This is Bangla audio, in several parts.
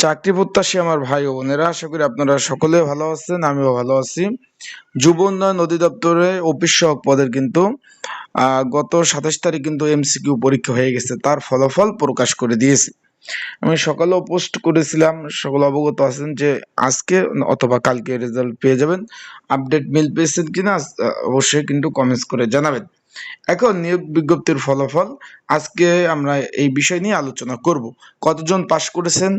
চাকরি প্রত্যাশী আমার ভাই ও বোনেরা, আশা করি আপনারা সকলে ভালো আছেন, আমিও ভালো আছি। যুব উন্নয়ন অধিদপ্তরে অফিস সহায়ক পদের কিন্তু গত 27 তারিখ কিন্তু এমসিকিউ পরীক্ষা হয়ে গেছে, তার ফলাফল প্রকাশ করে দিয়েছে। আমি সকালেও পোস্ট করেছিলাম, সকলে অবগত আছেন যে আজকে অথবা কালকে রেজাল্ট পেয়ে যাবেন। আপডেট মিল পেয়েছেন কিনা অবশ্যই কিন্তু কমেন্টস করে জানাবেন। এখন নিয়োগ বিজ্ঞপ্তির ফলাফল আজকে আমরা এই বিষয় নিয়ে আলোচনা করব। কতজন পাশ করেছেন?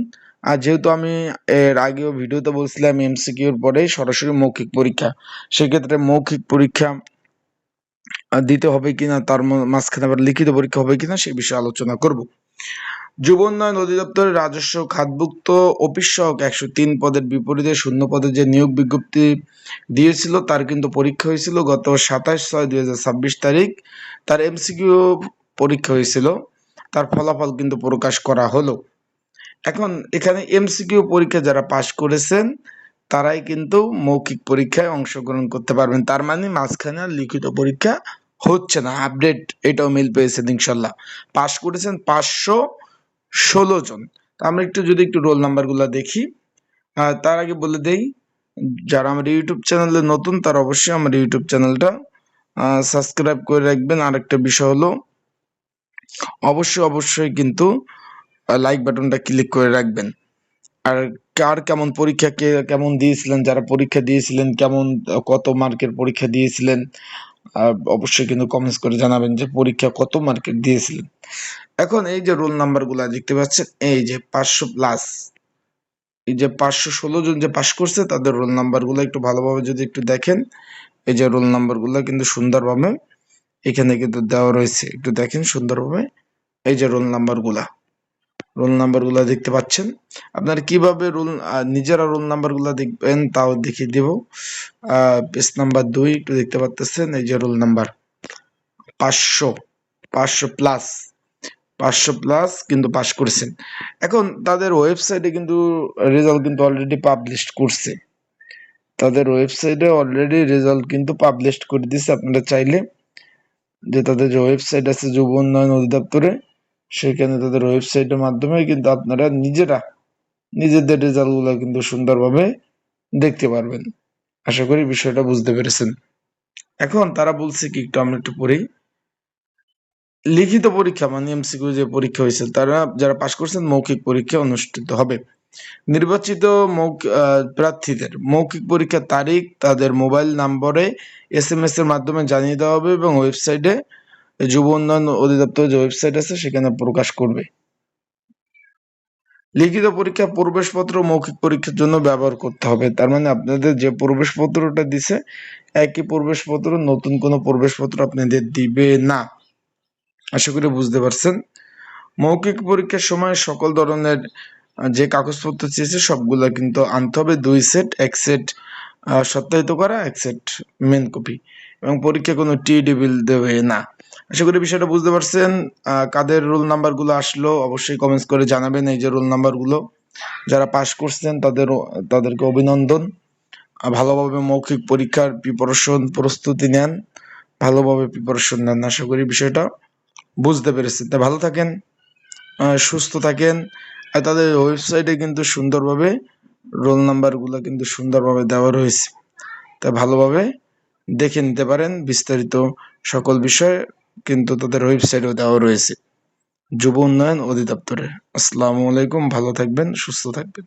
আর যেহেতু আমি এর আগেও ভিডিওতে বলছিলাম এমসিকিউর পরে সরাসরি মৌখিক পরীক্ষা, সেক্ষেত্রে মৌখিক পরীক্ষা দিতে হবে কিনা, তার মাঝখানে আবার লিখিত পরীক্ষা হবে কিনা সেই বিষয়ে আলোচনা করব। যুব উন্নয়ন অধিদপ্তরের রাজস্ব খাতভুক্ত অফিস সহায়ক 103 পদের বিপরীতে শূন্য পদে যে নিয়োগ বিজ্ঞপ্তি দিয়েছিল তার কিন্তু পরীক্ষা হয়েছিল গত 27/6/2026 তারিখ। তার এমসিকিউ পরীক্ষা হয়েছিল, তার ফলাফল কিন্তু প্রকাশ করা হলো। এখন এখানে এমসিকিউ পরীক্ষা যারা পাশ করেছেন তারাই কিন্তু মৌখিক পরীক্ষায় অংশগ্রহণ করতে পারবেন, তার মানে মাঝখানে আর লিখিত পরীক্ষা হচ্ছে না। আপডেট এটাও মিল পেয়েছেন ইনশাল্লাহ। পাশ করেছেন 516 জন। তা আমরা একটু রোল নাম্বারগুলো দেখি। তার আগে বলে দেই, যারা আমার ইউটিউব চ্যানেলে নতুন তারা অবশ্যই আমার ইউটিউব চ্যানেলটা সাবস্ক্রাইব করে রাখবেন। আরেকটা বিষয় হলো অবশ্যই কিন্তু লাইক বাটনটা ক্লিক করে রাখবেন। আর কার কেমন পরীক্ষা, কে কেমন দিয়েছিলেন, যারা পরীক্ষা দিয়েছিলেন কেমন কত মার্কের পরীক্ষা দিয়েছিলেন অবশ্যই কিন্তু কমেন্টস করে জানাবেন যে পরীক্ষা কত মার্কের দিয়েছিলেন। এখন এই যে রোল নাম্বারগুলো দেখতে পাচ্ছেন, এই যে 500+, এই যে 516 জন যে পাশ করছে তাদের রোল নাম্বারগুলো একটু ভালোভাবে যদি একটু দেখেন, এই যে রোল নাম্বারগুলো কিন্তু সুন্দরভাবে এখানে কিন্তু দেওয়া রয়েছে, একটু দেখেন সুন্দরভাবে। এই যে রোল নাম্বারগুলো দেখতে পাচ্ছেন। আপনারা কিভাবে নিজেরা রোল নাম্বারগুলো দেখবেন তাও দেখিয়ে দেব। পেজ নাম্বার 2 একটু দেখতে পাচ্ছেন, এই যে রোল নাম্বার 500+ কিন্তু পাস করেছেন। এখন তাদের ওয়েবসাইটে কিন্তু রেজাল্ট কিন্তু অলরেডি পাবলিশ করছে, তাদের ওয়েবসাইটে অলরেডি রেজাল্ট কিন্তু পাবলিশ করে দিচ্ছে। আপনারা চাইলে যে তাদের যে ওয়েবসাইট আছে যুব উন্নয়ন অধিদপ্তরে, সেখানে তাদের ওয়েবসাইটের মাধ্যমে কিন্তু আপনারা নিজেদের রেজাল্টগুলো কিন্তু সুন্দরভাবে দেখতে পারবেন। আশা করি বিষয়টা বুঝতে পেরেছেন। এখন তারা বলছে কি, একটু আমরা একটু পড়ি। লিখিত পরীক্ষা মানে এমসিকিউ যে পরীক্ষা হয়েছে, তারা যারা পাশ করছেন মৌখিক পরীক্ষা অনুষ্ঠিত হবে। নির্বাচিত প্রার্থীদের মৌখিক পরীক্ষার তারিখ তাদের মোবাইল নম্বরে SMS এর মাধ্যমে জানিয়ে দেওয়া হবে এবং ওয়েবসাইটে যুব উন্নয়ন অধিদপ্তর যে ওয়েবসাইট আছে সেখানে প্রকাশ করবে। লিখিত পরীক্ষা প্রবেশপত্র মৌখিক পরীক্ষার জন্য ব্যবহার করতে হবে, তার মানে আপনাদের যে প্রবেশপত্রটা দিছে একই প্রবেশপত্র, নতুন কোনো প্রবেশপত্র আপনাদের দিবে না। আশা করি বুঝতে পারছেন। মৌখিক পরীক্ষার সময় সকল ধরনের যে কাগজপত্র চেয়েছে সবগুলা কিন্তু আনতে হবে, 2 সেট, 1 সেট সত্যায়িত করা, 1 সেট মেন কপি, এবং পরীক্ষা কোনো টিডি বিল দেবে না। আশা করি বিষয়টা বুঝতে পারছেন। কাদের রোল নাম্বারগুলো আসলো অবশ্যই কমেন্টস করে জানাবেন। এই যে রোল নাম্বারগুলো যারা পাস করছেন তাদেরকে অভিনন্দন। ভালোভাবে মৌখিক পরীক্ষার প্রস্তুতি নেন, ভালোভাবে প্রিপারেশন নেন। আশা করি বিষয়টা বুঝতে পেরেছেন। তা ভালো থাকেন, সুস্থ থাকেন। আর তাদের ওয়েবসাইটে কিন্তু সুন্দরভাবে রোল নাম্বারগুলো কিন্তু সুন্দরভাবে দেওয়া রয়েছে, তা ভালোভাবে দেখে নিতে পারেন। বিস্তারিত সকল বিষয় কিন্তু তাদের ওয়েবসাইটেও দেওয়া রয়েছে যুব উন্নয়ন অধিদপ্তরে। আসসালামু আলাইকুম, ভালো থাকবেন, সুস্থ থাকবেন।